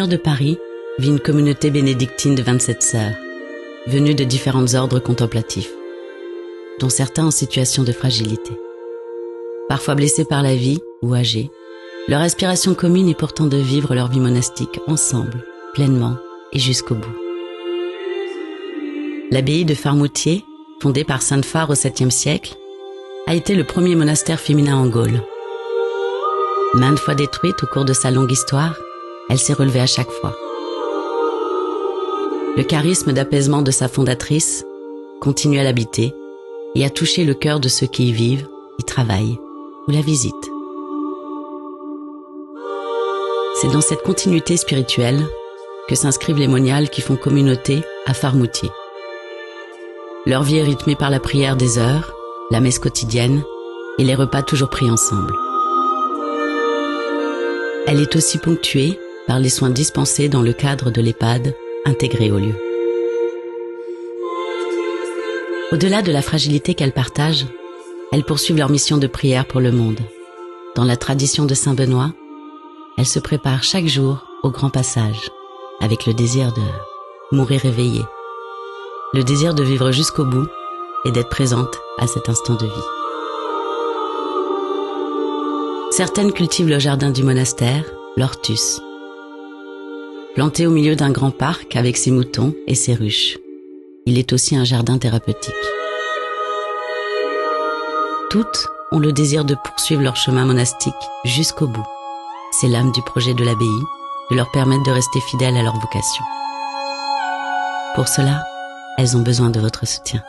cœur de Paris vit une communauté bénédictine de 27 sœurs, venues de différents ordres contemplatifs, dont certains en situation de fragilité. Parfois blessées par la vie ou âgées, leur aspiration commune est pourtant de vivre leur vie monastique ensemble, pleinement et jusqu'au bout. L'abbaye de Farmoutier, fondée par sainte Phare au 7e siècle, a été le premier monastère féminin en Gaule. Maintes fois détruite au cours de sa longue histoire, elle s'est relevée à chaque fois. Le charisme d'apaisement de sa fondatrice continue à l'habiter et à toucher le cœur de ceux qui y vivent, y travaillent ou la visitent. C'est dans cette continuité spirituelle que s'inscrivent les moniales qui font communauté à Farmoutier. Leur vie est rythmée par la prière des heures, la messe quotidienne et les repas toujours pris ensemble. Elle est aussi ponctuée par les soins dispensés dans le cadre de l'EHPAD intégré au lieu. Au-delà de la fragilité qu'elles partagent, elles poursuivent leur mission de prière pour le monde. Dans la tradition de Saint Benoît, elles se préparent chaque jour au grand passage, avec le désir de mourir éveillée, le désir de vivre jusqu'au bout et d'être présente à cet instant de vie. Certaines cultivent le jardin du monastère, l'ortus. Planté au milieu d'un grand parc avec ses moutons et ses ruches, il est aussi un jardin thérapeutique. Toutes ont le désir de poursuivre leur chemin monastique jusqu'au bout. C'est l'âme du projet de l'abbaye de leur permettre de rester fidèles à leur vocation. Pour cela, elles ont besoin de votre soutien.